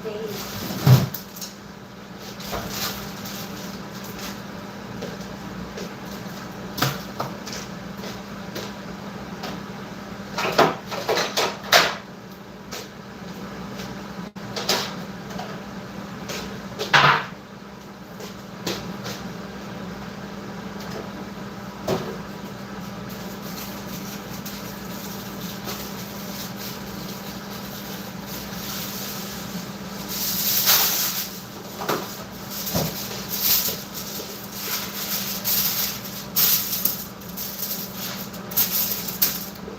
day.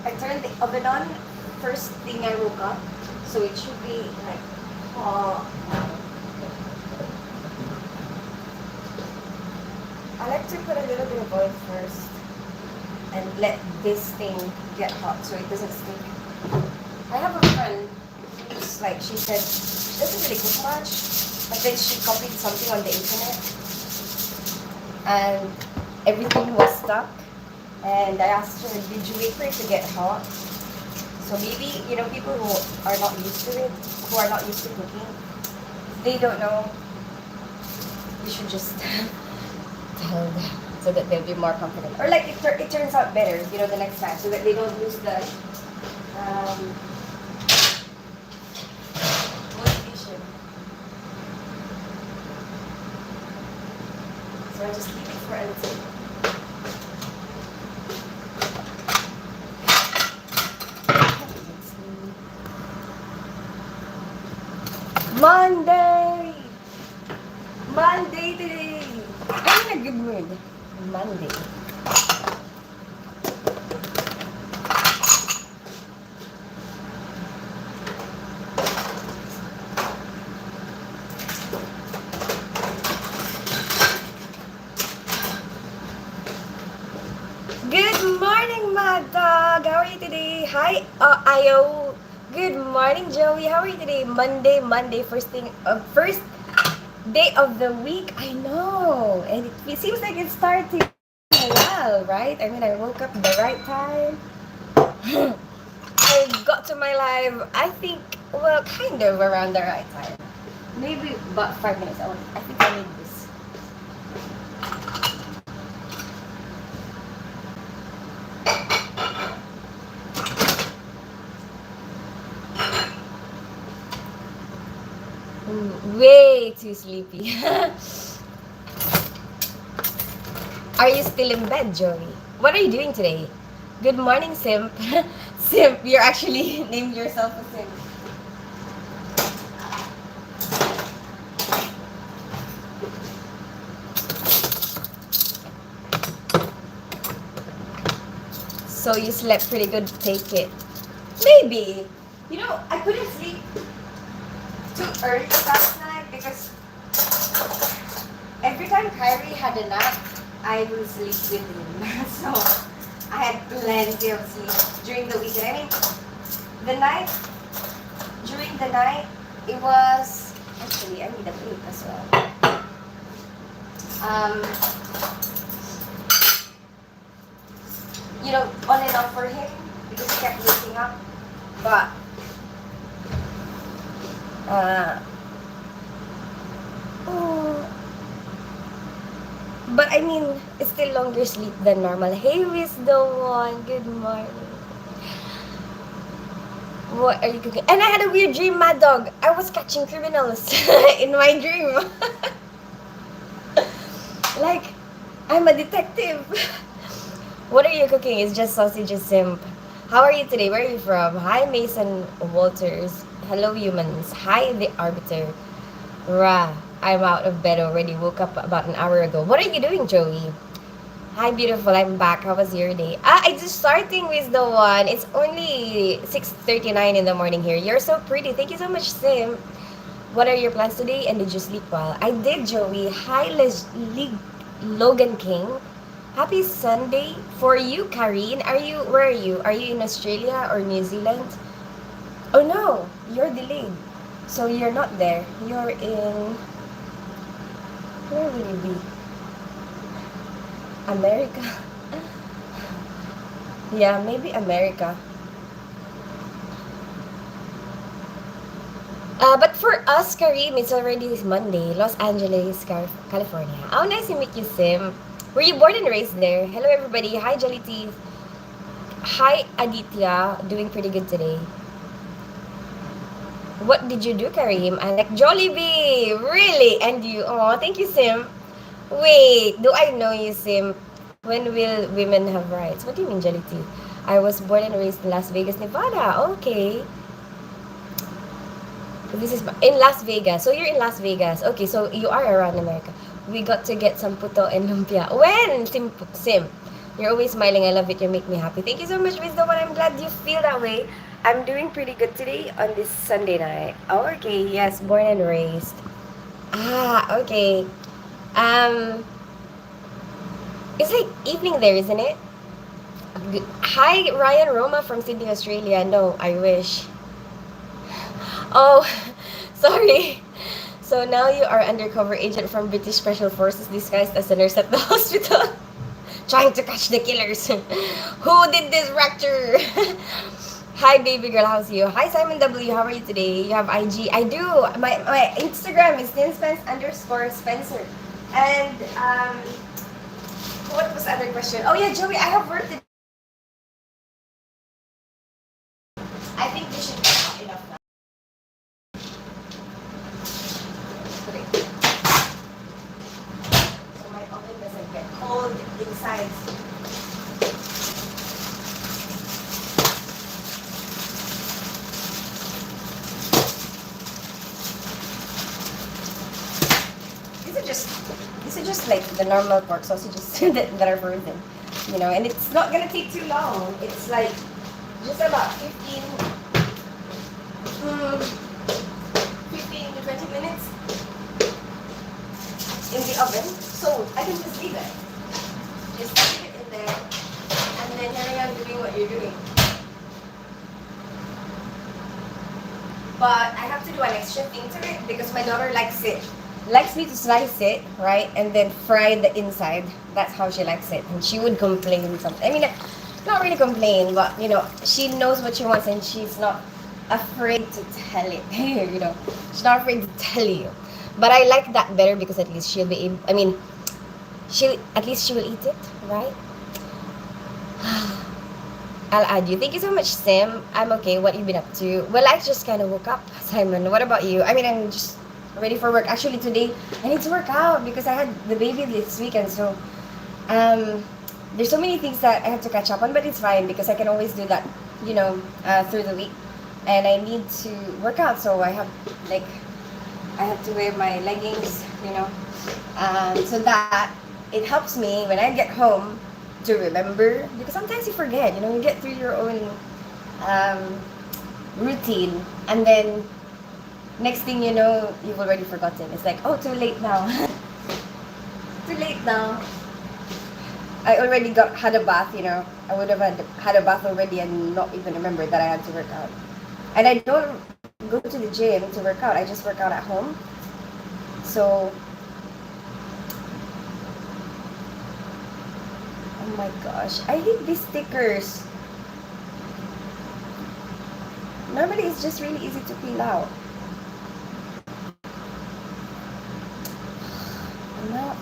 I turned the oven on first thing I woke up, so it should be like hot now. I like to put a little bit of oil first and let this thing get hot so it doesn't stick. I have a friend who's like, she said she doesn't really cook much, but then she copied something on the internet and everything was stuck. And I asked her, did you wait for it to get hot? So maybe, people who are not used to it, who are not used to cooking, they don't know, we should just tell them so that they'll be more confident. Or like it turns out better, the next time, so that they don't lose the motivation. So I just leave it for a little. Monday! Monday today! I'm in a good mood. Monday. Good morning, Mad Dog! How are you today? Hi, Ayo! Good morning, Joey. How are you today? Monday, first day of the week. I know, and it seems like it's starting well, right? I mean, I woke up at the right time. I got to my live. I think, well, kind of around the right time. Maybe about 5 minutes. I think I need this. Way too sleepy. Are you still in bed, Joey? What are you doing today? Good morning, Simp. Simp, you're actually named yourself a Simp. So you slept pretty good, take it. Maybe. I couldn't sleep too early last night because every time Kyrie had a nap, I will sleep with him. So I had plenty of sleep during the weekend. I mean, during the night, it was, actually, I need a break as well. On and off for him because he kept waking up. But I mean, it's still longer sleep than normal. Hey, Wisdom One, good morning. What are you cooking? And I had a weird dream, Mad Dog. I was catching criminals in my dream. Like, I'm a detective. What are you cooking? It's just sausages, Simp. How are you today? Where are you from? Hi, Mason Walters. Hello, humans. Hi, the Arbiter. Rah, I'm out of bed already. Woke up about an hour ago. What are you doing, Joey? Hi, beautiful. I'm back. How was your day? I just starting with the one. It's only 6:39 in the morning here. You're so pretty. Thank you so much, Sim. What are your plans today? And did you sleep well? I did, Joey. Hi, Logan King. Happy Sunday for you, Karine. Where are you? Are you in Australia or New Zealand? Oh no, you're delayed. So you're not there. You're in, where will you be? America. Yeah, maybe America. But for us, Karim, it's already Monday, Los Angeles, California. Oh, nice to meet you, Sim. Were you born and raised there? Hello, everybody. Hi, Jelly Teeth. Hi, Aditya. Doing pretty good today. What did you do, Karim? I like Jollibee. Really? And you? Oh, thank you, Sim. Wait, do I know you, Sim? When will women have rights? What do you mean, Jelly Teeth? I was born and raised in Las Vegas, Nevada. Okay. This is in Las Vegas. So you're in Las Vegas. Okay, so you are around America. We got to get some puto and lumpia. When? Sim. You're always smiling. I love it. You make me happy. Thank you so much, Wisdom. And I'm glad you feel that way. I'm doing pretty good today on this Sunday night. Oh, okay. Yes, born and raised. Ah, okay. Um, it's like evening there, isn't it? Hi, Ryan Roma from Sydney, Australia. No, I wish. Oh, sorry. So now you are undercover agent from British Special Forces disguised as a nurse at the hospital, trying to catch the killers. Who did this rapture? Hi, baby girl. How's you? Hi, Simon W. How are you today? You have IG? I do. My Instagram is tinspence_Spencer. And what was the other question? Oh yeah, Joey. I have work to. I think this should be enough now. So my oven doesn't get cold inside. These are just like the normal pork sausages that are frozen, and it's not gonna take too long. It's like just about 15 to 20 minutes in the oven. So I can just leave it. Just leave it in there and then carry on doing what you're doing. But I have to do an extra thing to it because my daughter likes me to slice it, right? And then fry the inside. That's how she likes it. And she would complain something. I mean, not really complain, but she knows what she wants and she's not afraid to tell it. She's not afraid to tell you. But I like that better because at least she'll be able, she will eat it, right? I'll add you. Thank you so much, Sim. I'm okay. What you been up to? Well, I just kind of woke up, Simon. What about you? I'm just ready for work. Actually, today I need to work out because I had the baby this weekend. So, there's so many things that I have to catch up on, but it's fine because I can always do that, through the week. And I need to work out, so I have to wear my leggings, so that it helps me when I get home to remember, because sometimes you forget, you get through your own routine, and then next thing you know, you've already forgotten. It's like, oh, too late now. Too late now. I already had a bath, I would have had a bath already and not even remember that I had to work out. And I don't go to the gym to work out. I just work out at home. So, oh my gosh, I hate these stickers. Normally, it's just really easy to peel out. No.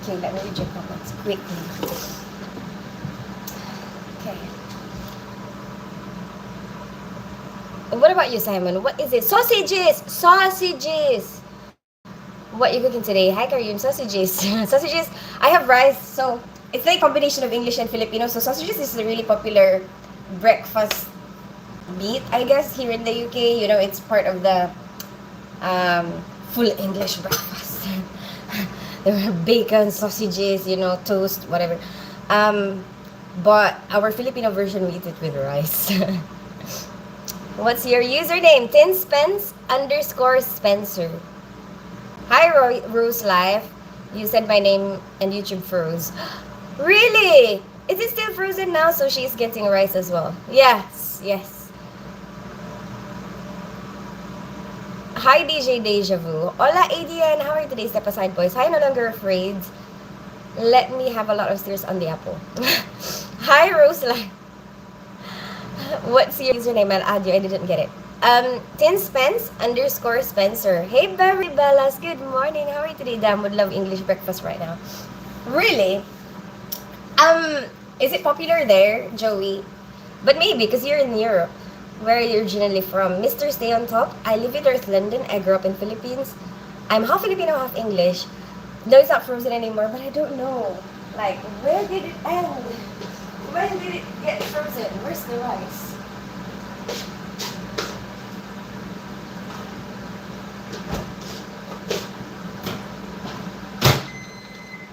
Okay, let me read your comments quickly. Okay. What about you, Simon? What is it? Sausages! Sausages! What are you cooking today? Hi, Karim. Sausages. Sausages. I have rice, so it's like a combination of English and Filipino. So sausages is a really popular breakfast meat, I guess, here in the UK. It's part of the full English breakfast. There were bacon, sausages, toast, whatever. But our Filipino version, we eat it with rice. What's your username? tinspence_Spencer. Hi, Rose Life. You said my name and YouTube froze. Really? Is it still frozen now? So she's getting rice as well. Yes. Hi, DJ Deja Vu. Hola, Adrian. How are you today? Step aside, boys. Hi, no longer afraid. Let me have a lot of tears on the apple. Hi, Rose Life. What's your username? I'll add you. I didn't get it. Tin Spence underscore Spencer. Hey, Beverly Bellas. Good morning. How are you today? Damn, would love English breakfast right now. Really? Um, is it popular there, Joey? But maybe because you're in Europe. Where are you originally from? Mr. Stay on Top. I live in Earth London. I grew up in Philippines. I'm half Filipino, half English. No, it's not frozen anymore, but I don't know. Like, where did it end? When did it get frozen? Where's the rice?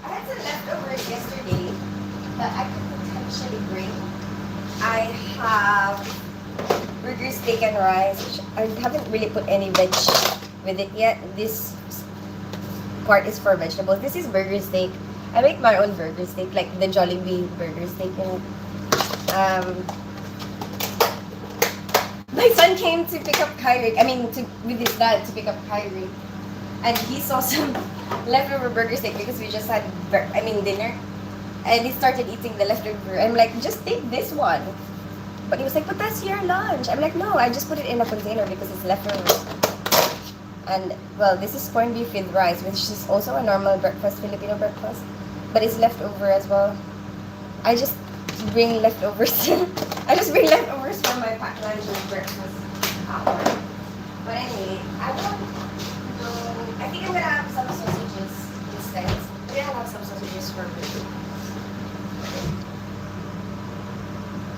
I had some leftovers yesterday that I could potentially bring. I have burger, steak, and rice, which I haven't really put any veg with it yet. This part is for vegetables. This is burger steak. I make my own burger steak, like the Jollibee burger steak. Um, my son came to pick up Kyrie. I mean, with his dad to pick up Kyrie, and he saw some leftover burger steak because we just had, dinner, and he started eating the leftover. I'm like, just take this one. But he was like, but that's your lunch. I'm like, no, I just put it in a container because it's leftover. And, well, this is corned beef with rice, which is also a normal breakfast, Filipino breakfast. But it's leftover as well. I just bring leftovers. I just bring leftovers for my packed lunch and breakfast hour. But anyway, I don't know. I think I'm gonna have some sausages instead. Maybe I'll have some sausages for me.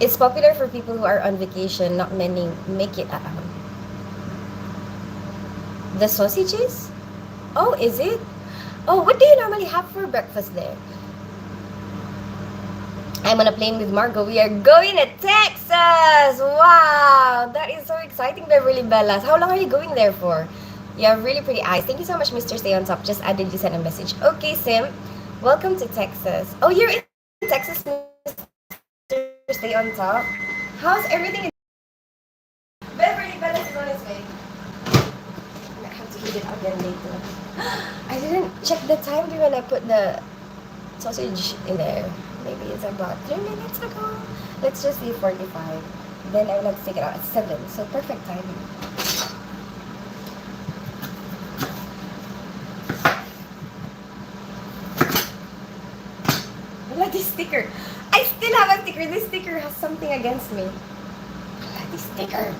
It's popular for people who are on vacation. Not many make it at home. The sausages? Oh, is it? Oh, what do you normally have for breakfast there? I'm on a plane with Margot. We are going to Texas! Wow! That is so exciting, Beverly Bellas. How long are you going there for? You have really pretty eyes. Thank you so much, Mr. Stay on Top. Just added you sent a message. Okay, Sim. Welcome to Texas. Oh, you're in Texas, Mr. Stay on Top. How's everything in Beverly Bellas is on its way. I have to heat it again later. I didn't check the time when I put the sausage in there. Maybe it's about 3 minutes ago. Let's just say 45. Then I will have to take it out at 7. So perfect timing. Bloody sticker. I still have a sticker. This sticker has something against me. Bloody sticker.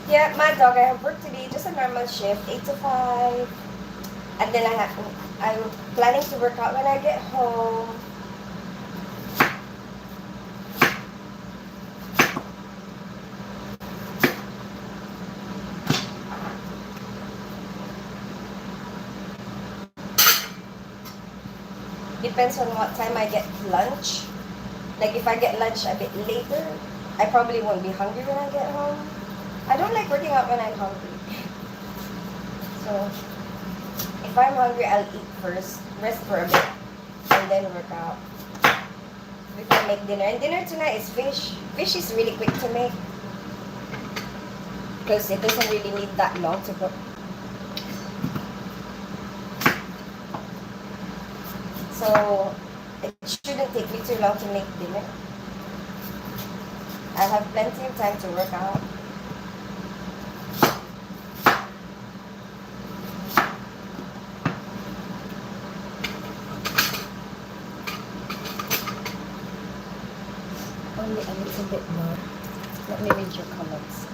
Yeah, my dog, I have work today, just a normal shift, 8 to 5. And then I'm planning to work out when I get home. Depends on what time I get lunch. Like if I get lunch a bit later, I probably won't be hungry when I get home. I don't like working out when I'm hungry. So, if I'm hungry, I'll eat first, rest for a bit, and then work out. Before I make dinner. And dinner tonight is fish. Fish is really quick to make. Because it doesn't really need that long to cook. So, it shouldn't take me too long to make dinner. I'll have plenty of time to work out. Only a little bit more. Let me read your comments.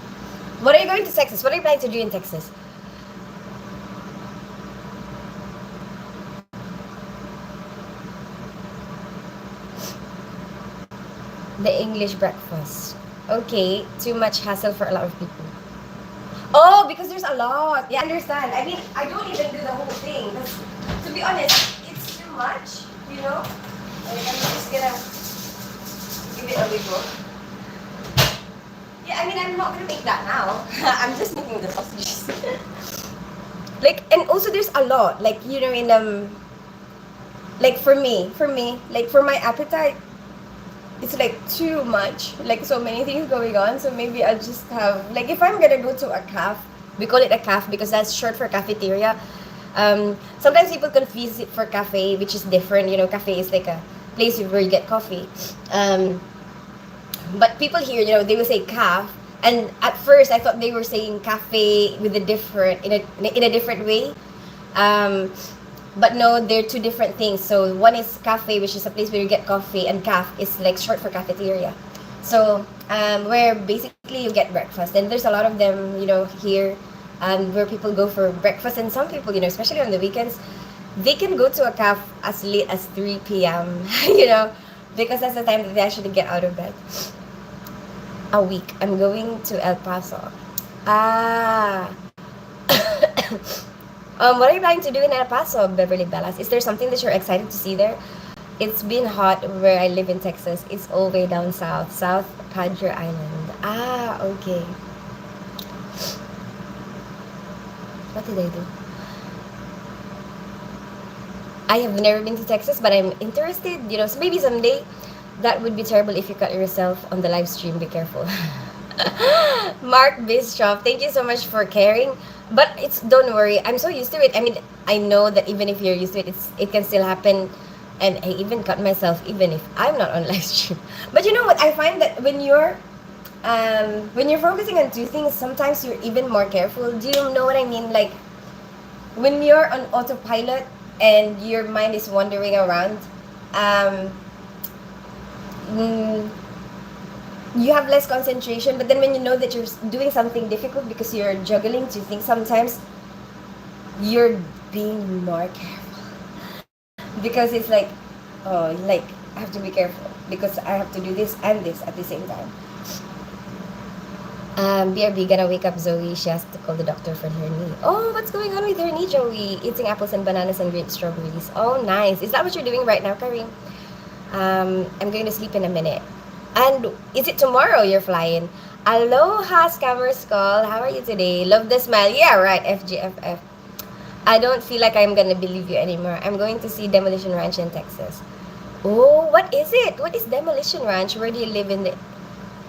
What are you going to Texas? What are you planning to do in Texas? The English breakfast. Okay, too much hassle for a lot of people. Oh, because there's a lot. Yeah, I understand. I mean, I don't even do the whole thing. Because, to be honest, it's too much, you know? Like, I'm just gonna give it a wiggle. Yeah, I mean, I'm not gonna make that now. I'm just making the sausages. Like, and also there's a lot. Like, you know, like for me, like for my appetite, it's like too much. Like so many things going on. So maybe I'll just have, like if I'm gonna go to a cafe, we call it a cafe because that's short for cafeteria. Sometimes people confuse it for cafe, which is different. You know, cafe is like a place where you get coffee. Um, but people here, you know, they will say calf, and at first I thought they were saying cafe with a different in a different way. Um, but no, they're two different things. So one is cafe, which is a place where you get coffee, and caf is like short for cafeteria. So where basically you get breakfast, and there's a lot of them, you know, here, where people go for breakfast, and some people, you know, especially on the weekends, they can go to a caf as late as 3 p.m. You know, because that's the time that they actually get out of bed. A week. I'm going to El Paso. Ah. What are you planning to do in El Paso, Beverly Bellas? Is there something that you're excited to see there? It's been hot where I live in Texas. It's all the way down south, South Padre Island. Ah, okay. What did I do? I have never been to Texas, but I'm interested. You know, so maybe someday. That would be terrible if you cut yourself on the live stream. Be careful. Mark Bischoff, thank you so much for caring. But it's don't worry. I'm so used to it. I mean, I know that even if you're used to it, it can still happen. And I even cut myself even if I'm not on live stream. But you know what? I find that when you're focusing on two things, sometimes you're even more careful. Do you know what I mean? Like when you're on autopilot and your mind is wandering around, um, mm, you have less concentration. But then when you know that you're doing something difficult because you're juggling two things, sometimes you're being more careful because it's like, oh, like I have to be careful because I have to do this and this at the same time. BRB gonna wake up Zoe. She has to call the doctor for her knee. Oh, what's going on with her knee, Joey? Eating apples and bananas and grape strawberries. Oh, nice. Is that what you're doing right now, Kareem? I'm going to sleep in a minute. And is it tomorrow you're flying? Aloha, Scammer Skull. How are you today? Love the smile. Yeah, right, FGFF. I don't feel like I'm gonna believe you anymore. I'm going to see Demolition Ranch in Texas. Oh, what is it? What is Demolition Ranch? Where do you live in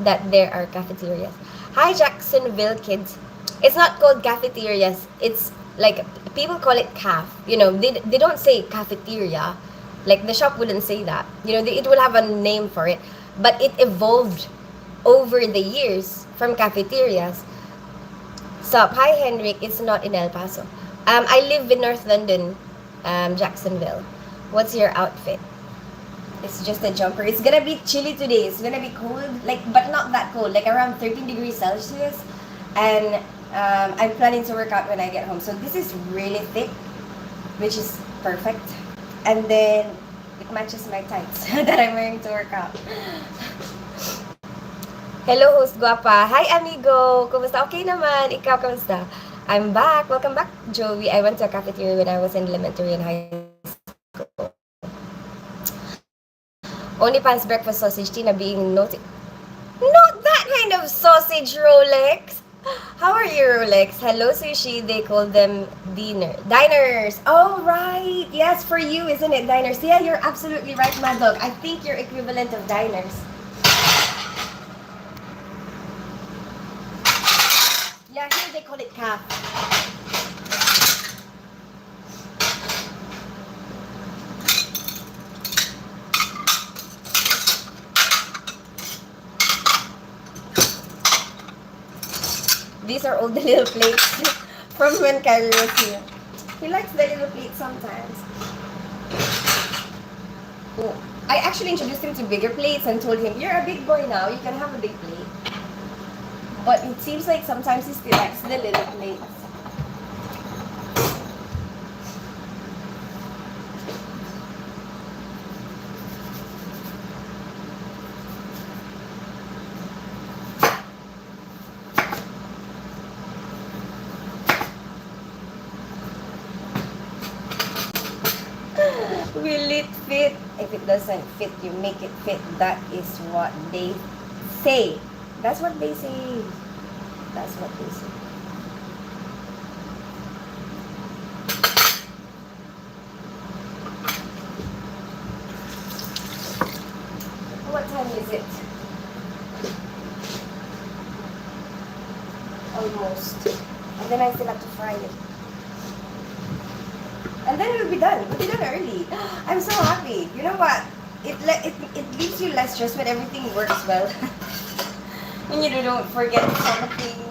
that there are cafeterias? Hi, Jacksonville kids. It's not called cafeterias. It's like people call it caf. You know, they don't say cafeteria. Like the shop wouldn't say that. You know, it will have a name for it, but it evolved over the years from cafeterias. Sup, hi Henrik. It's not in El Paso. I live in North London, Jacksonville. What's your outfit? It's just a jumper. It's gonna be chilly today. It's gonna be cold, like but not that cold, like around 13 degrees Celsius. And I'm planning to work out when I get home. So this is really thick, which is perfect. And then it matches my tights that I'm wearing to work out. Hello, host guapa. Hi, amigo. Kumusta? Okay naman. Ikaw, kumusta? I'm back. Welcome back, Joey. I went to a cafeteria when I was in elementary and high school. Only pants breakfast sausage, Tina being naughty. Not that kind of sausage, Rolex. How are you, Rolex? Hello, sushi. They call them diners. Oh, right. Yes, for you, isn't it? Diners. Yeah, you're absolutely right, Mad Dog. I think you're equivalent of diners. Yeah, here they call it calf. These are all the little plates from when Kyrie was here. He likes the little plates sometimes. Oh, I actually introduced him to bigger plates and told him, you're a big boy now, you can have a big plate. But it seems like sometimes he still likes the little plates. Will it fit? If it doesn't fit, you make it fit. That is what they say. That's what they say. That's what they say. What time is it? Almost. And then I still have to fry it. done. We'll be done early. I'm so happy. You know what? It leaves you less stressed when everything works well. And you don't forget something,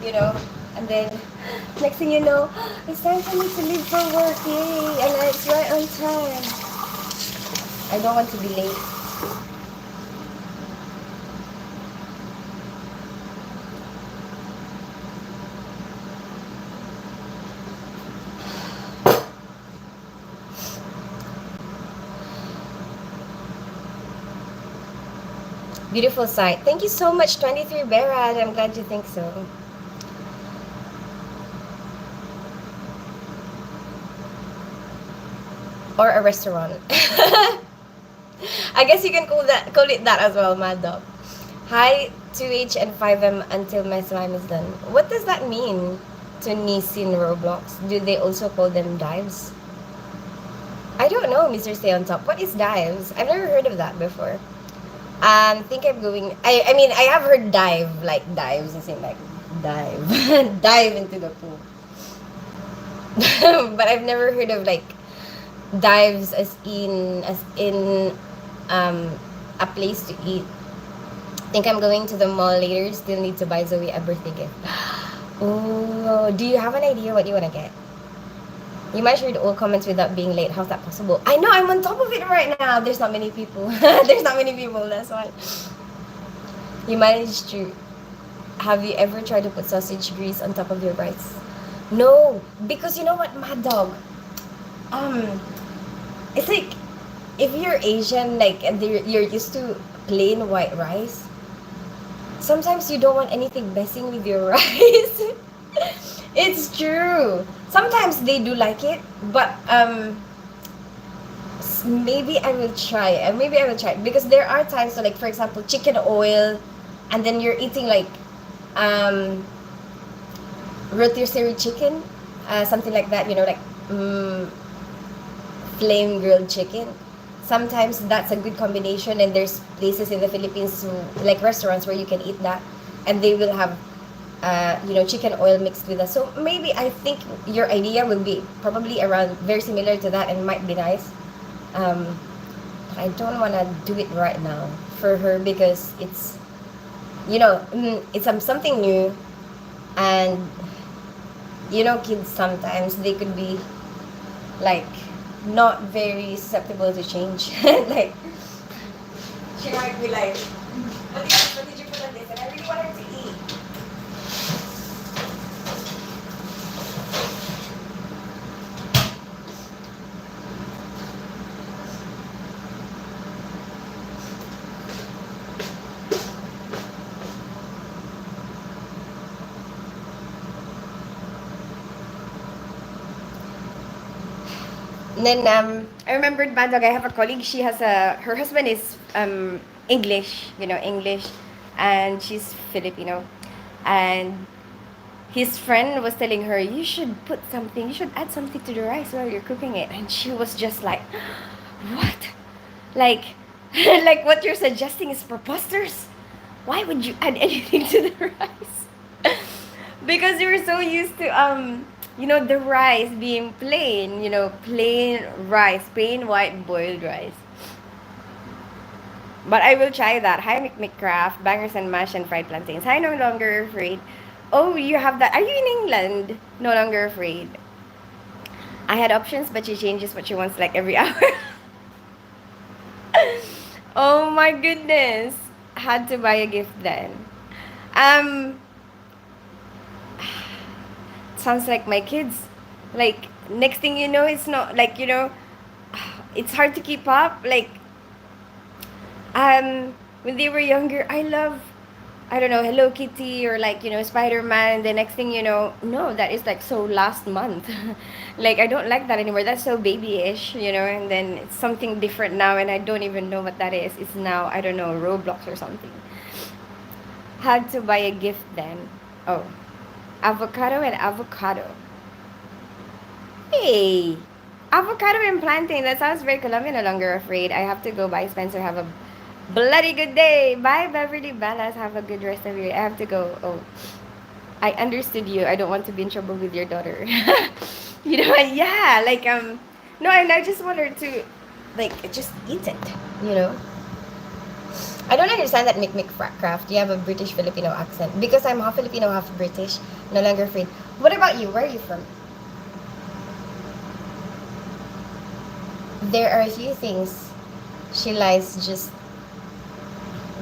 you know. And then next thing you know, it's time for me to leave for work. Yay! And it's right on time. I don't want to be late. Beautiful sight. Thank you so much, 23 Berad. I'm glad you think so. Or a restaurant. I guess you can call it that as well, Mad Dog. Hi, 2H and 5M until my slime is done. What does that mean to Nissin Roblox? Do they also call them dives? I don't know, Mr. Stay on Top. What is dives? I've never heard of that before. Think I'm going. I mean, I have heard dive, like dives, as in like dive, dive into the pool. But I've never heard of like dives as in a place to eat. Think I'm going to the mall later. Still need to buy Zoe a birthday gift. Oh, do you have an idea what you want to get? You might read all comments without being late. How's that possible? I know, I'm on top of it right now. There's not many people. There's not many people, that's why. You managed to... Have you ever tried to put sausage grease on top of your rice? No, because you know what, Mad Dog? It's like, if you're Asian, like, and you're used to plain white rice, sometimes you don't want anything messing with your rice. It's true. Sometimes they do like it, but maybe I will try. Maybe I will try because there are times, so like for example, chicken oil, and then you're eating like rotisserie chicken, something like that. You know, like flame grilled chicken. Sometimes that's a good combination, and there's places in the Philippines, like restaurants, where you can eat that, and they will have chicken oil mixed with that. So maybe I think your idea will be probably around very similar to that and might be nice. But I don't want to do it right now for her because it's, it's something new, and kids sometimes they could be like not very susceptible to change. Like she might be like, what did you put on this? And I really want her to eat. And then I remembered, Bandog, I have a colleague. She has her husband is English, English, and she's Filipino. And his friend was telling her, you should add something to the rice while you're cooking it. And she was just like, what? Like, like what you're suggesting is preposterous. Why would you add anything to the rice? Because you were so used to the rice being plain, plain rice, plain white boiled rice. But I will try that. Hi, McCraft, bangers and mash and fried plantains. Hi, no longer afraid. Oh, you have that. Are you in England? No longer afraid. I had options, but she changes what she wants like every hour. Oh my goodness. Had to buy a gift then. Sounds like my kids. Like, next thing you know, it's not like, it's hard to keep up. Like, when they were younger, I don't know, Hello Kitty or like, Spider-Man. The next thing you know, no, that is like so last month. Like, I don't like that anymore. That's so babyish, and then it's something different now, and I don't even know what that is. It's now, I don't know, Roblox or something. Had to buy a gift then. Oh. Avocado and avocado. Hey! Avocado and plantain. That sounds very Colombian. No longer afraid. I have to go. Bye, Spencer. Have a bloody good day. Bye, Beverly Bellas. Have a good rest of your day. I have to go. Oh. I understood you. I don't want to be in trouble with your daughter. Yeah, like, No, and I just want her to, like, just eat it, you know? I don't understand that craft. You have a British Filipino accent. Because I'm half Filipino, half British. No longer afraid. What about you? Where are you from? There are a few things she likes just.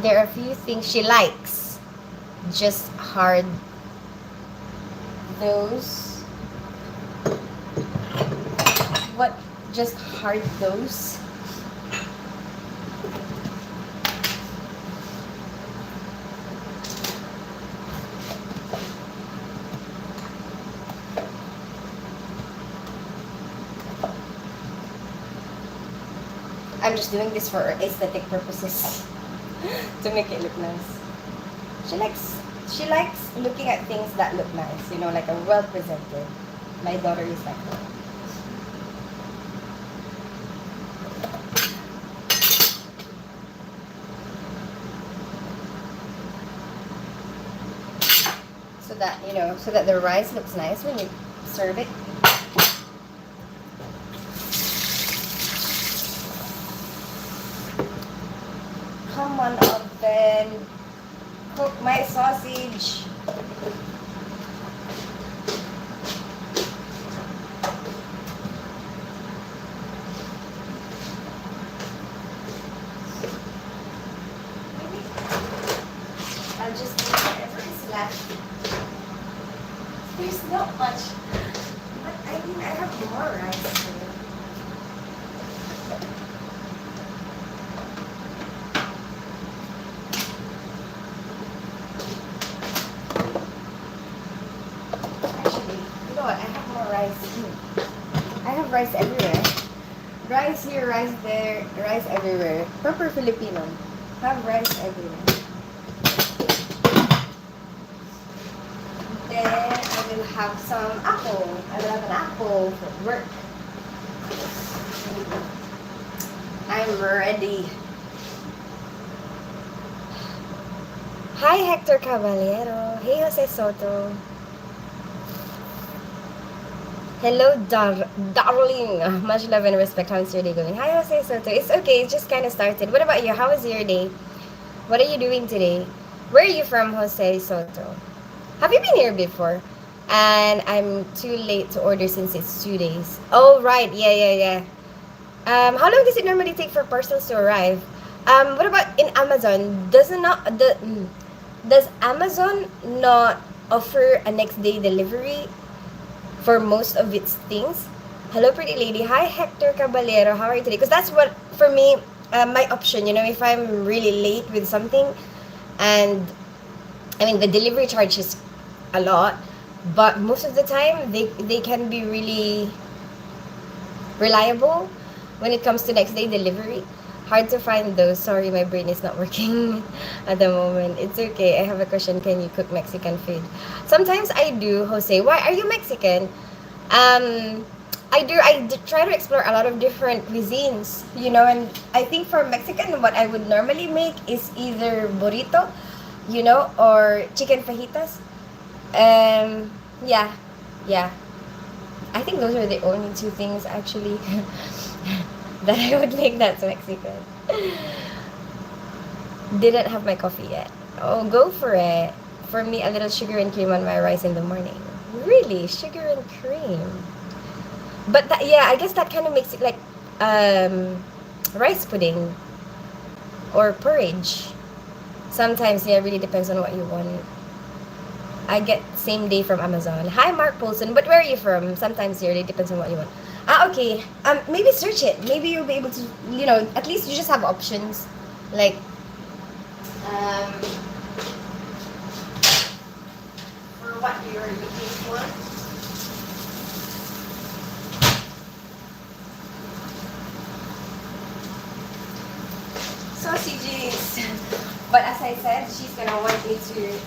There are a few things she likes just hard. Those. What? Just hard those? I'm just doing this for aesthetic purposes to make it look nice. She likes she likes looking at things that look nice, you know, like a well presented. My daughter is like that. So that, you know, so that the rice looks nice when you serve it. Come on, oven. Cook my sausage. I'll just do whatever is left. There's not much. But I think I have more rice here. Actually, you know what? I have more rice here. I have rice everywhere. Rice here, rice there, rice everywhere. Proper Filipino. Have rice everywhere. Then I will have some apple. I will have an apple for work. I'm ready. Hi, Hector Caballero. Hey, Jose Soto. Hello, darling. Much love and respect. How's your day going? Hi, Jose Soto. It's okay. It just kind of started. What about you? How was your day? What are you doing today? Where are you from, Jose Soto? Have you been here before? And I'm too late to order since it's 2 days. Oh, right. Yeah. How long does it normally take for parcels to arrive? What about in Amazon? Does Amazon not offer a next day delivery for most of its things? Hello, pretty lady. Hi, Hector Caballero. How are you today? Because that's what, for me, my option. You know, if I'm really late with something, and I mean, the delivery charge is a lot, but most of the time, they can be really reliable when it comes to next day delivery. Hard to find those. Sorry, my brain is not working at the moment. It's okay. I have a question. Can you cook Mexican food? Sometimes I do, Jose. Why are you Mexican? I try to explore a lot of different cuisines, you know, and I think for Mexican, what I would normally make is either burrito, you know, or chicken fajitas. Yeah, yeah. I think those are the only two things actually that I would make that's Mexican. Didn't have my coffee yet. Oh, go for it. For me, a little sugar and cream on my rice in the morning. Really? Sugar and cream? But that, yeah, I guess that kind of makes it like rice pudding or porridge. Sometimes, yeah, it really depends on what you want. I get same day from Amazon. Hi, Mark Polson. But where are you from? Sometimes, yeah, it really depends on what you want. Ah, okay. Maybe search it. Maybe you'll be able to, you know, at least you just have options. Like, for what you're looking for. Sausages. But as I said, she's gonna want me to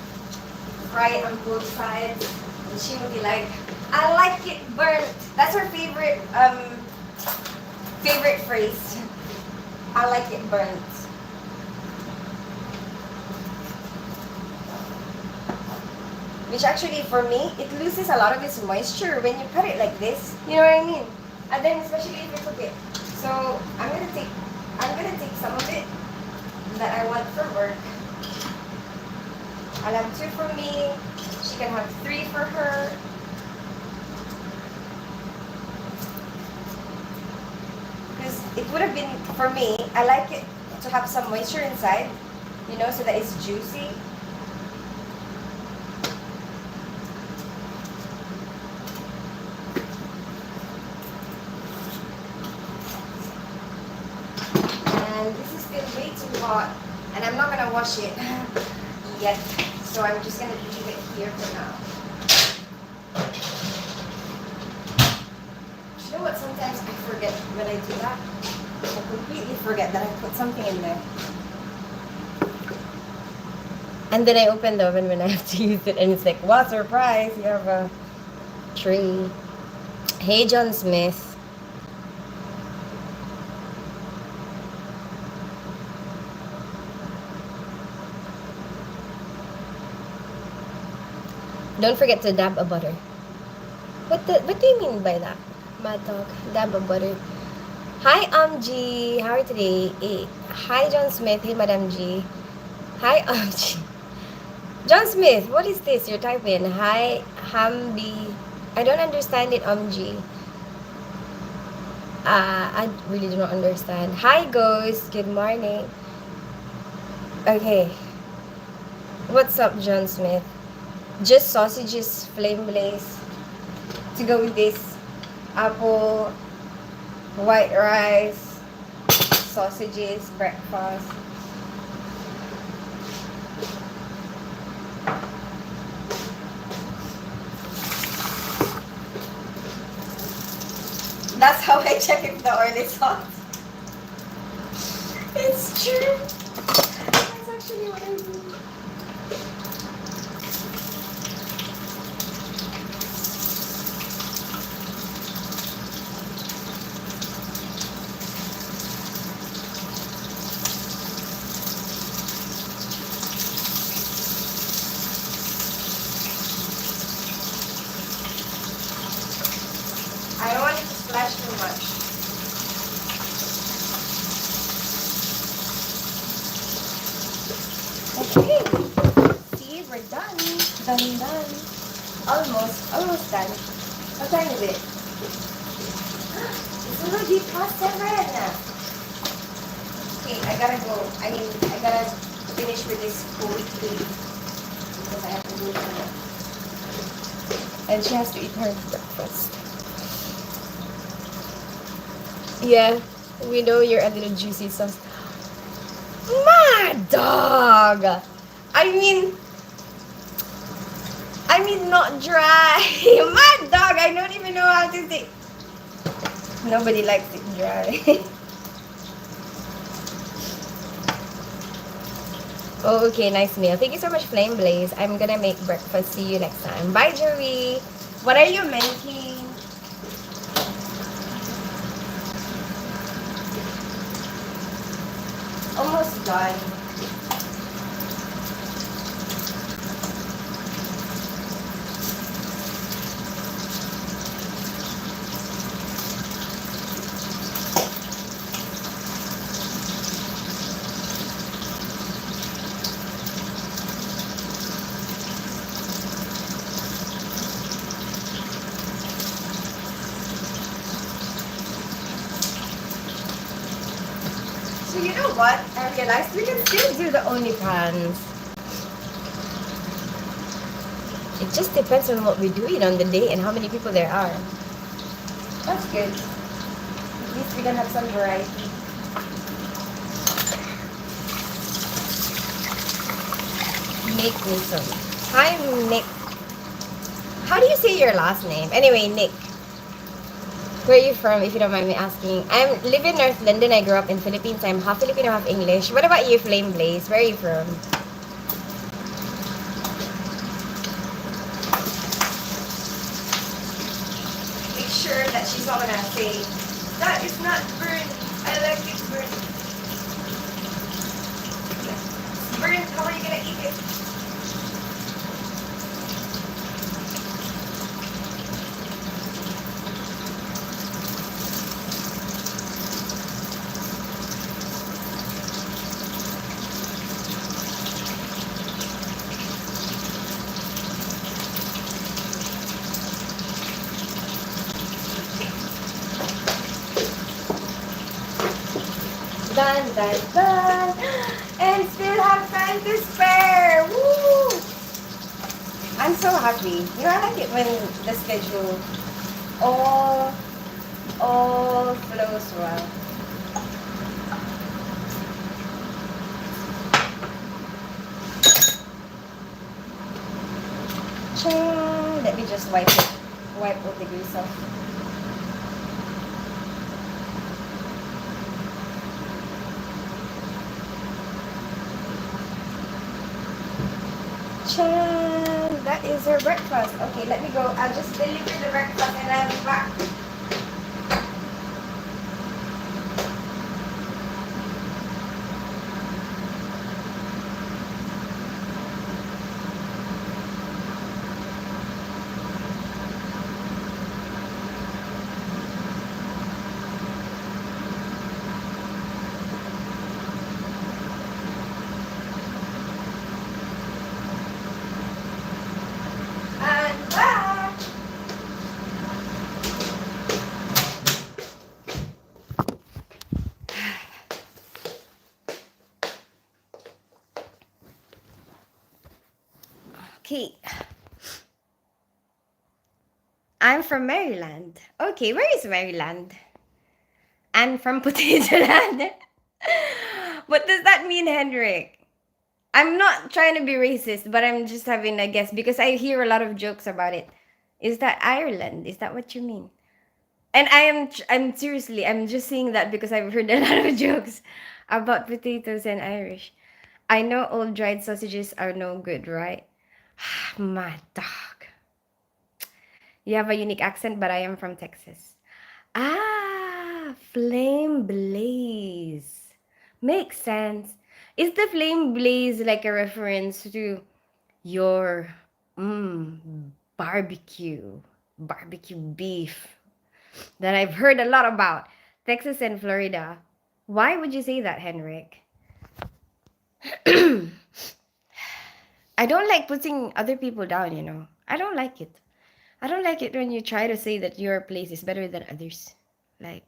fry it on both sides, and she will be like, "I like it burnt." That's her favorite phrase. I like it burnt. Which actually, for me, it loses a lot of its moisture when you cut it like this. You know what I mean? And then especially if you forget. So I'm gonna take some of it that I want for work. I'll have 2 for me. She can have 3 for her. Because it would have been, for me, I like it to have some moisture inside, you know, so that it's juicy. And this is still way too hot. And I'm not going to wash it yet. So I'm just going to leave it here for now. You know what? Sometimes I forget when I do that. I completely forget that I put something in there. And then I open the oven when I have to use it. And it's like, wow, surprise. You have a tray. Hey, John Smith. Don't forget to dab a butter. What do you mean by that? Mad dog. Dab a butter. Hi, G. How are you today? Hey. Hi, John Smith. Hey, Madam G. Hi, G. John Smith, what is this you're typing? Hi, Hambi. I don't understand it, G. I really do not understand. Hi, Ghost. Good morning. Okay. What's up, John Smith? Just sausages, flame blaze. To go with this apple, white rice, sausages, breakfast. That's how I check if the oil is hot. It's true. That's actually what I do. I don't want it to splash too much. Okay. See, we're done. Done. Almost done. What time is it? It's already past 7. Okay, I gotta go. I gotta finish with this quickly because I have to do something. And she has to eat her breakfast. Yeah, we know you're a little juicy sauce. My dog! I mean, not dry. My dog, I don't even know how to say. Nobody likes it dry. Oh, okay, nice meal. Thank you so much, Flame Blaze. I'm gonna make breakfast. See you next time. Bye, Joey. What are you making? Almost done. So you know what? I realized we can still do the OnlyFans. It just depends on what we're doing on the day and how many people there are. That's good. At least we can have some variety. Make me some. Hi, Nick. How do you say your last name? Anyway, Nick. Where are you from, if you don't mind me asking? I live in North London. I grew up in Philippines. I'm half Filipino, half English. What about you, Flame Blaze? Where are you from? Make sure that she's not gonna say, that is not burnt. I like it burnt. It's burnt. How are you gonna eat it? Done, done, done. And still have time to spare. Woo! I'm so happy. You know, I like it when the schedule all all flows well. Ching. Let me just wipe it. Wipe all the grease off. Chan. That is her breakfast. Okay, let me go. I'll just deliver the breakfast and I'll be back. And back. Okay. I'm from Maryland. Okay, where is Maryland? I'm from Potato Land. What does that mean, Henrik? I'm not trying to be racist, but I'm just having a guess because I hear a lot of jokes about it. Is that Ireland? Is that what you mean? And I'm seriously, I'm just saying that because I've heard a lot of jokes about potatoes and Irish. I know all dried sausages are no good, right? My dog. You have a unique accent, but I am from Texas. Ah, flame blaze. Makes sense. Is the flame blaze like a reference to your barbecue, barbecue beef that I've heard a lot about? Texas and Florida. Why would you say that, Henrik? I don't like putting other people down, you know. I don't like it. I don't like it when you try to say that your place is better than others. Like,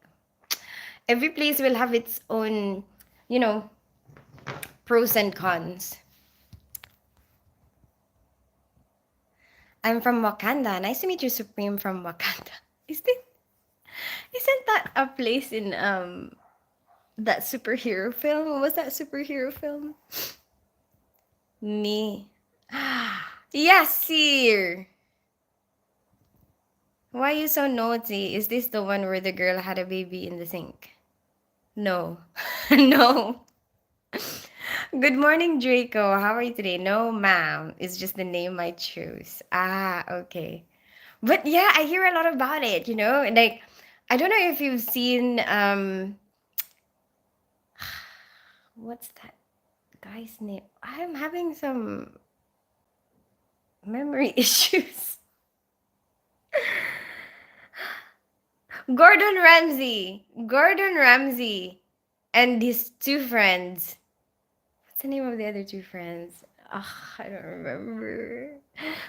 every place will have its own, you know, pros and cons. I'm from Wakanda. Nice to meet you, Supreme from Wakanda. Is it? Isn't that a place in that superhero film? What was that superhero film? Me. Yes, sir. Why are you so naughty? Is this the one where the girl had a baby in the sink? No. No. Good morning, Draco. How are you today? No, ma'am. It's just the name I chose. Ah, okay. But yeah, I hear a lot about it, you know? Like, I don't know if you've seen what's that guy's name? I'm having some memory issues. Gordon Ramsay. Gordon Ramsay and his two friends. What's the name of the other two friends? I don't remember.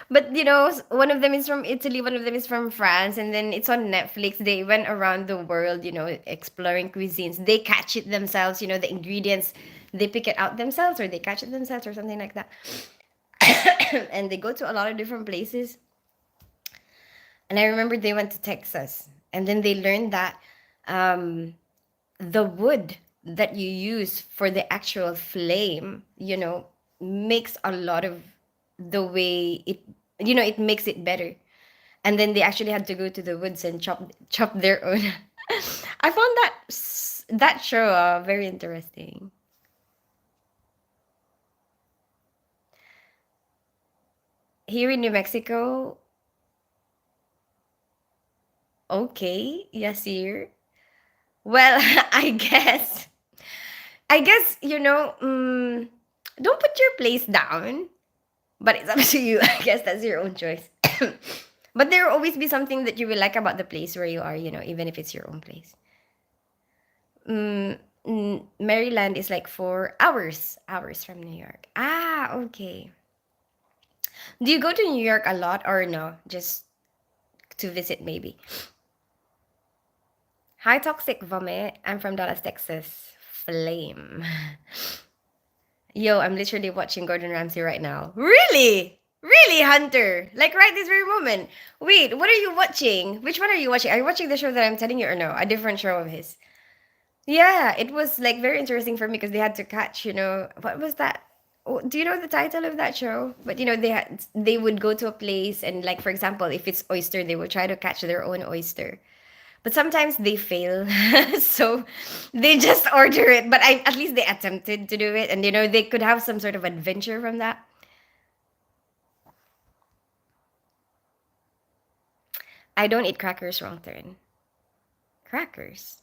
But you know, one of them is from Italy, one of them is from France, and then it's on Netflix. They went around the world, you know, exploring cuisines. They catch it themselves, you know, the ingredients, they pick it out themselves or they catch it themselves or something like that. And they go to a lot of different places. And I remember they went to Texas, and then they learned that um, the wood that you use for the actual flame, you know, makes a lot of the way it, you know, it makes it better. And then they actually had to go to the woods and chop their own. I found that show very interesting. Here in New Mexico, okay, Yasir. Well, I guess you know, don't put your place down, but it's up to you. I guess that's your own choice. But there will always be something that you will like about the place where you are, you know, even if it's your own place. Maryland is like 4 hours from New York. Ah, okay. Do you go to New York a lot or no? Just to visit maybe. Hi, Toxic Vomit. I'm from Dallas, Texas. flame. Yo, I'm literally watching Gordon Ramsay right now. Really? Really, Hunter? Like right this very moment. Wait, what are you watching? Which one are you watching? Are you watching the show that I'm telling you or no? A different show of his. Yeah, it was like very interesting for me because they had to catch, what was that? Oh, do you know the title of that show? But they would go to a place and like for example, if it's oyster, they would try to catch their own oyster. But sometimes they fail. So they just order it, but at least they attempted to do it and they could have some sort of adventure from that. I don't eat crackers, wrong turn. Crackers.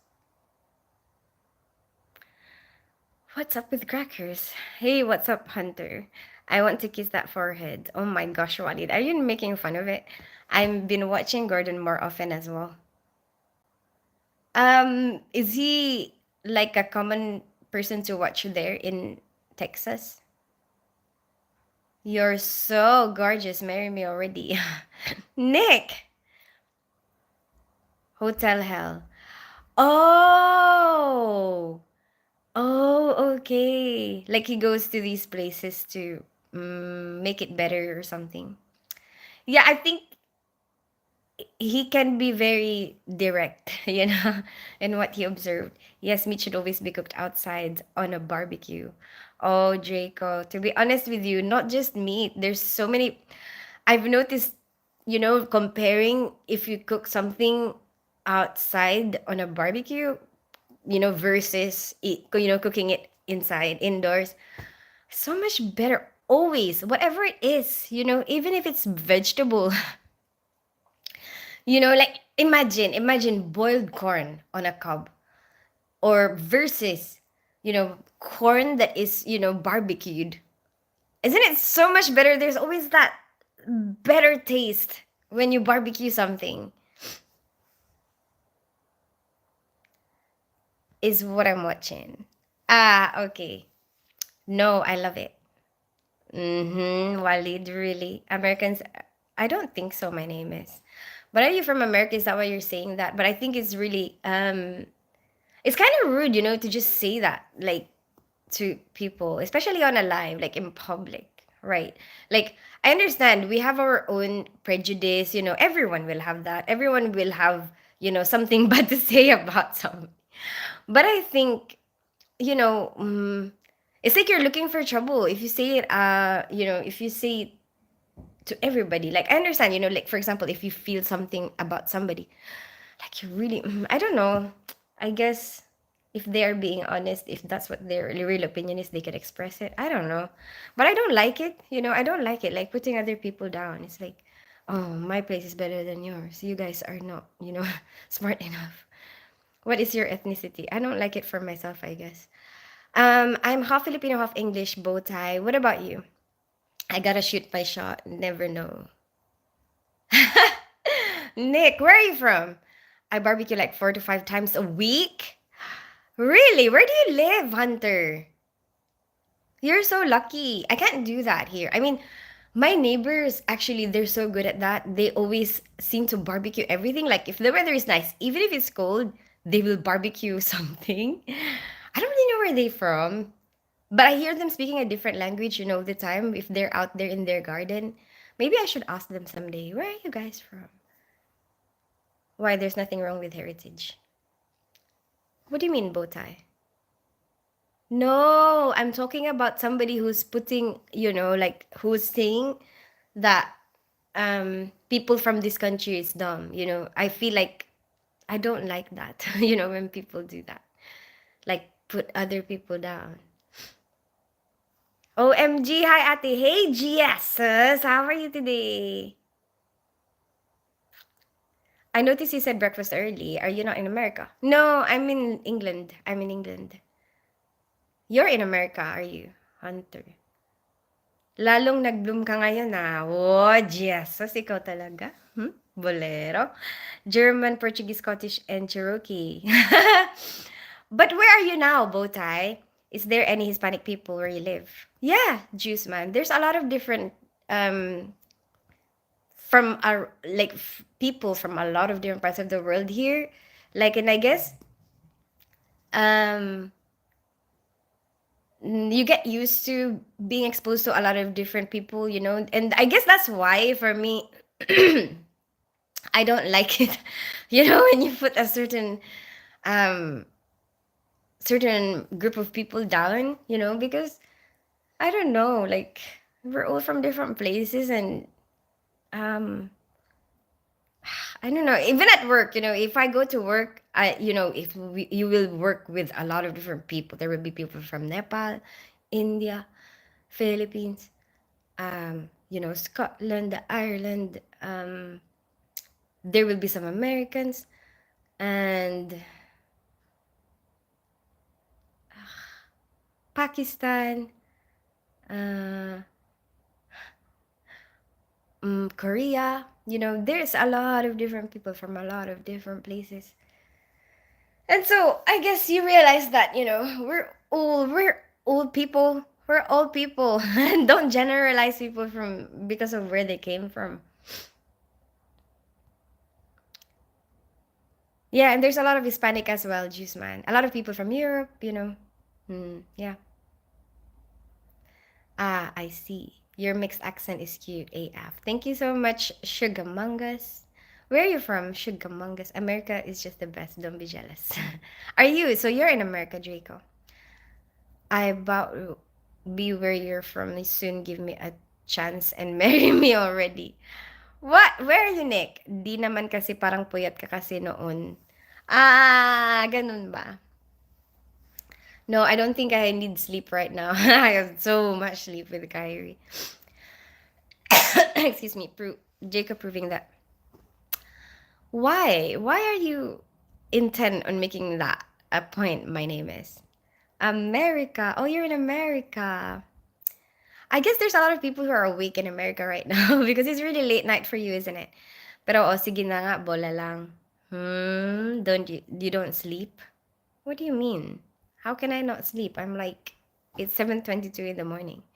What's up with crackers? Hey, what's up, Hunter? I want to kiss that forehead. Oh my gosh, Walid. Are you making fun of it? I've been watching Gordon more often as well. Is he like a common person to watch there in Texas? You're so gorgeous. Marry me already. Nick! Hotel Hell. Oh! Oh, okay. Like he goes to these places to make it better or something. Yeah, I think he can be very direct, in what he observed. Yes, meat should always be cooked outside on a barbecue. Oh, Draco, to be honest with you, not just meat. There's so many. I've noticed, comparing if you cook something outside on a barbecue, versus cooking it inside, indoors. So much better. Always, whatever it is, even if it's vegetable, like imagine boiled corn on a cob or versus, corn that is, barbecued. Isn't it so much better? There's always that better taste when you barbecue something, is what I'm watching. Ah, okay. No, I love it. Mm-hmm. Walid, really? Americans, I don't think so, my name is. But are you from America? Is that why you're saying that? But I think it's really, it's kind of rude, to just say that, like, to people, especially on a live, like in public, right? Like, I understand we have our own prejudice, everyone will have that. Everyone will have, something bad to say about some. But I think it's like you're looking for trouble if you say it. If you say it to everybody, like I understand. Like for example, if you feel something about somebody, like you really, I don't know. I guess if they are being honest, if that's what their real opinion is, they can express it. I don't know, but I don't like it. I don't like it. Like putting other people down. It's like, oh, my place is better than yours. You guys are not, smart enough. What is your ethnicity? I don't like it for myself, I guess. I'm half Filipino, half English, bow tie. What about you? I gotta shoot my shot. Never know. Nick, where are you from? I barbecue like 4 to 5 times a week. Really? Where do you live, Hunter? You're so lucky. I can't do that here. I mean, my neighbors actually they're so good at that. They always seem to barbecue everything. Like if the weather is nice, even if it's cold, they will barbecue something. I don't really know where they're from. But I hear them speaking a different language, the time if they're out there in their garden. Maybe I should ask them someday, where are you guys from? Why, there's nothing wrong with heritage. What do you mean, bow tie? No, I'm talking about somebody who's putting, like who's saying that people from this country is dumb. I feel like I don't like that, when people do that. Like put other people down. OMG, hi ate. Hey, GS. How are you today? I noticed you said breakfast early. Are you not in America? No, I'm in England. I'm in England. You're in America, are you, Hunter? Lalong nag-bloom ka ngayon Oh, Jesus, ikaw talaga. Bolero. German, Portuguese, Scottish, and Cherokee. But where are you now, Bowtie? Is there any Hispanic people where you live? Yeah, Juice Man. There's a lot of different from our people from a lot of different parts of the world here. Like, and I guess um you get used to being exposed to a lot of different people, you know, and I guess that's why for me, I don't like it. You know, when you put a um certain group of people down, you know, because I don't know, like we're all from different places and um I don't know, even at work, you know, if I go to work, you will work with a lot of different people. There will be people from Nepal, India, Philippines, Scotland, Ireland, there will be some Americans and Pakistan, uh, Korea. You know, there's a lot of different people from a lot of different places. And so I guess you realize that, you know, we're old people. We're old people. And don't generalize people from because of where they came from. Yeah, and there's a lot of Hispanic as well, juice man. A lot of people from Europe, you know. Yeah. Ah, I see. Your mixed accent is cute AF. Thank you so much, Sugamungus. Where are you from, Sugamungus? America is just the best. Don't be jealous. Are you? So you're in America, Draco. I about be where you're from. Soon give me a chance and marry me already. What? Where are you, Nick? Di naman kasi parang puyat ka kasi noon. Ah, ganun ba? No, I don't think I need sleep right now. I have so much sleep with Kyrie. Excuse me, Jacob proving that. Why? Why are you intent on making that a point? My name is America. Oh, you're in America. I guess there's a lot of people who are awake in America right now because it's really late night for you, isn't it? Pero sige na nga, bola lang. Don't you don't sleep? What do you mean? How can I not sleep? I'm like, it's 7:22 in the morning.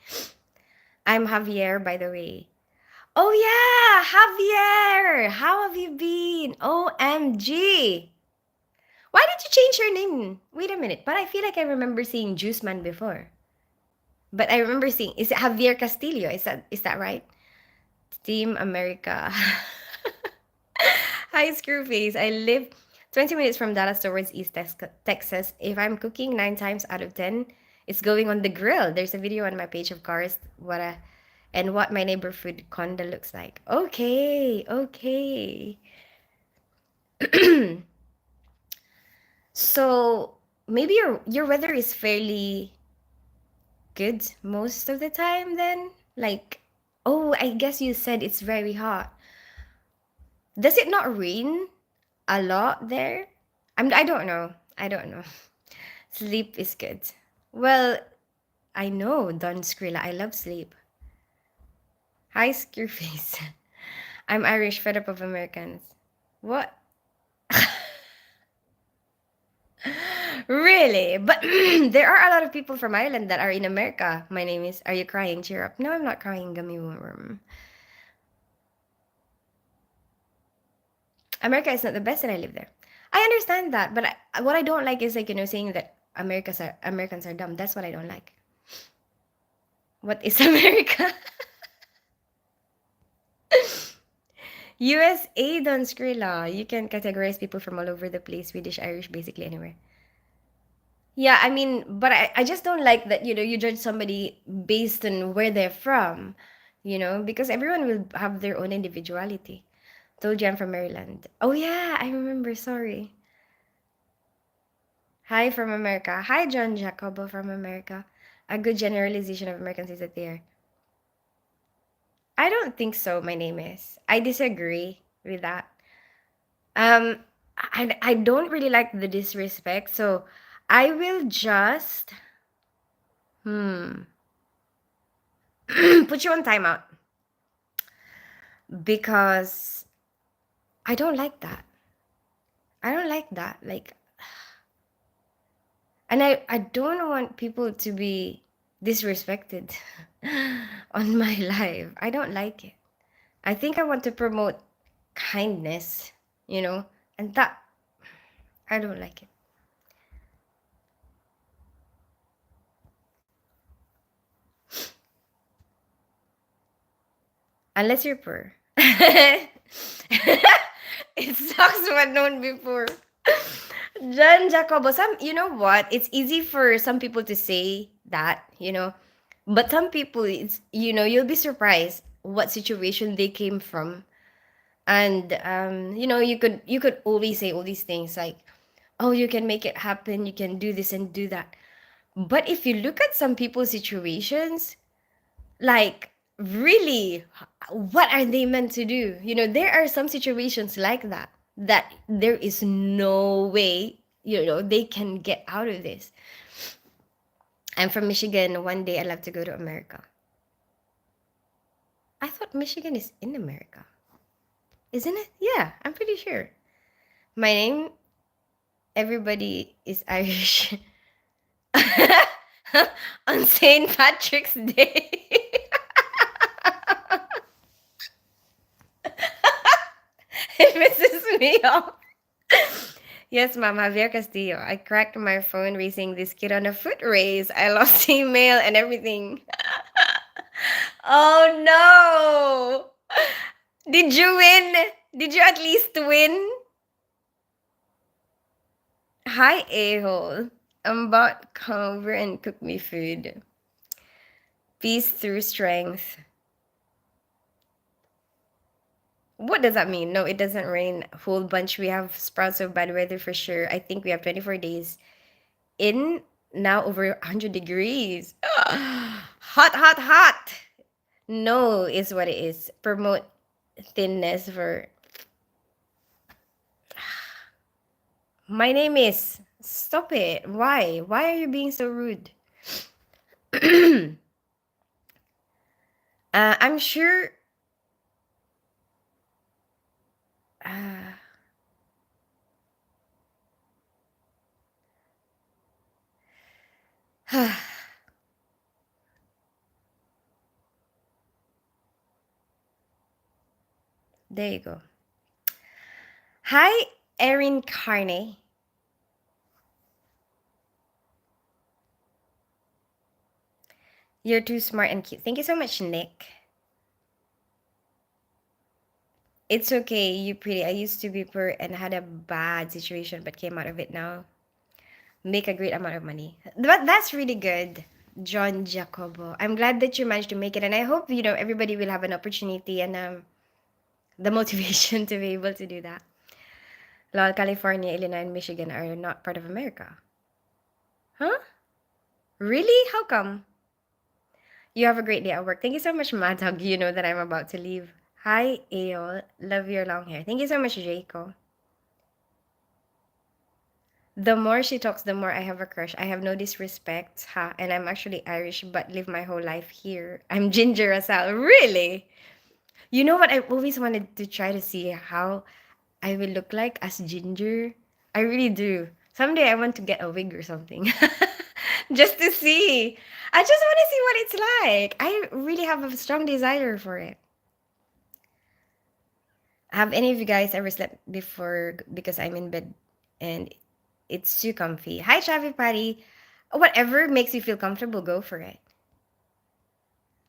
I'm Javier, by the way. Oh yeah, Javier! How have you been? OMG! Why did you change your name? Wait a minute, but I feel like I remember seeing Juice Man before. But I remember seeing, is it Javier Castillo? Is that right? Team America. Hi, Screwface. I live 20 minutes from Dallas towards Texas. If I'm cooking 9 times out of 10, it's going on the grill. There's a video on my page of cars and what my neighborhood condo looks like. Okay, okay. So maybe your weather is fairly good most of the time then? Like, oh, I guess you said it's very hot. Does it not rain a lot there? I don't know. I don't know. Sleep is good. Well, I know, Don Skrilla. I love sleep. Hi, Screwface. I'm Irish, fed up of Americans. What? Really? But there are a lot of people from Ireland that are in America. My name is. Are you crying? Cheer up. No, I'm not crying, gummy worm. America is not the best, and I live there. I understand that, but what I don't like is like saying that Americans are dumb. That's what I don't like. What is America? USA, Don Skrilla. You can categorize people from all over the place, Swedish, Irish, basically anywhere. Yeah, I mean, but I just don't like that, you judge somebody based on where they're from, because everyone will have their own individuality. Told you I'm from Maryland. Oh, yeah, I remember. Sorry. Hi from America. Hi, John Jacobo from America. A good generalization of Americans is that they're. I don't think so, my name is. I disagree with that. Um, I don't really like the disrespect, so I will just hmm put you on timeout because I don't like that. I don't like that. Like, and I don't want people to be disrespected on my life. I don't like it. I think I want to promote kindness, and that I don't like it. Unless you're poor. It sucks what known before. John Jacobo, you know what? It's easy for some people to say that. But some people, you'll be surprised what situation they came from. And you could always say all these things like, oh, you can make it happen, you can do this and do that. But if you look at some people's situations, like, really, what are they meant to do? There are some situations like that there is no way they can get out of this. I'm from Michigan. One day I'd love to go to America. I thought Michigan is in America, isn't it? Yeah, I'm pretty sure. My name, everybody is Irish. On St. Patrick's Day. It pisses me off. Yes, Mom, Javier Castillo. I cracked my phone racing this kid on a foot race. I lost email and everything. Oh no! Did you win? Did you at least win? Hi, a-hole. I'm about to come over and cook me food. Peace through strength. What does that mean? No, it doesn't rain a whole bunch. We have sprouts of bad weather for sure. I think we have 24 days in, now over 100 degrees. Hot, hot, hot. No is what it is. Promote thinness for. My name is. Stop it. Why? Why are you being so rude? I'm sure. Uh, there you go. Hi, Erin Carney. You're too smart and cute. Thank you so much, Nick. It's okay, you pretty. I used to be poor and had a bad situation, but came out of it now. Make a great amount of money. But that's really good, John Jacobo. I'm glad that you managed to make it, and I hope everybody will have an opportunity and the motivation to be able to do that. Lol, California, Illinois, and Michigan are not part of America. Huh? Really? How come? You have a great day at work. Thank you so much, Matag. You know that I'm about to leave. Hi, Ayo. Love your long hair. Thank you so much, Jaco. The more she talks, the more I have a crush. I have no disrespect, ha. And I'm actually Irish, but live my whole life here. I'm Ginger Asal. Really? You know what? I always wanted to try to see how I will look like as Ginger. I really do. Someday I want to get a wig or something. Just to see. I just want to see what it's like. I really have a strong desire for it. Have any of you guys ever slept before because I'm in bed and it's too comfy? Hi, Chavi Patty. Whatever makes you feel comfortable, go for it.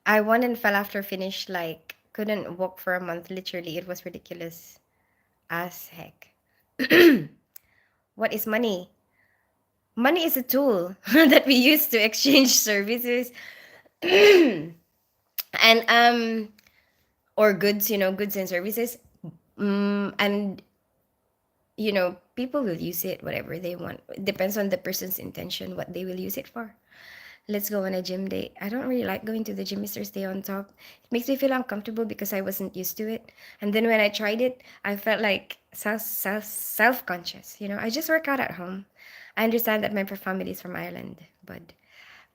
I won and fell after finish, like, couldn't walk for a month. Literally, it was ridiculous as heck. What is money? Money is a tool that we use to exchange services and or goods, goods and services. And people will use it whatever they want. It depends on the person's intention what they will use it for. Let's go on a gym day. I don't really like going to the gym, Mr. Stay on Top. It makes me feel uncomfortable because I wasn't used to it. And then when I tried it, I felt like self-conscious. I just work out at home. I understand that my family is from Ireland, but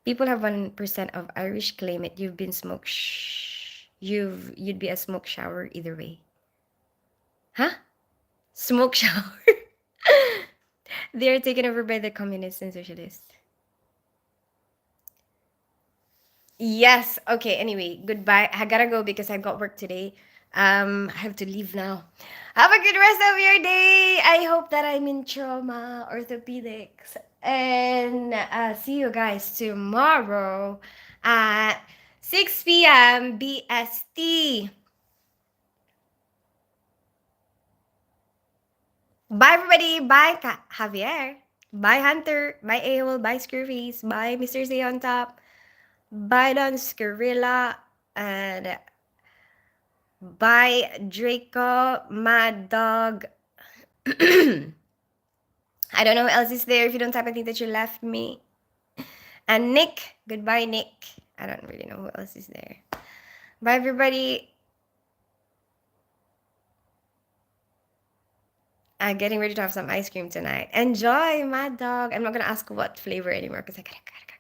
people have 1% of Irish claim it. You've been smoke. You'd be a smoke shower either way. Huh? Smoke shower. They are taken over by the communists and socialists. Yes. Okay. Anyway, goodbye. I gotta go because I've got work today. I have to leave now. Have a good rest of your day. I hope that I'm in trauma orthopedics. And see you guys tomorrow at 6 p.m. BST. Bye, everybody. Bye, Javier. Bye, Hunter. Bye, AOL. Bye, Screwface. Bye, Mr. Z on top. Bye, Don Scarilla. And bye, Draco, Mad Dog. I don't know who else is there. If you don't type, I think that you left me. And Nick. Goodbye, Nick. I don't really know who else is there. Bye, everybody. I'm getting ready to have some ice cream tonight. Enjoy, Mad Dog. I'm not gonna ask what flavor anymore because I gotta go.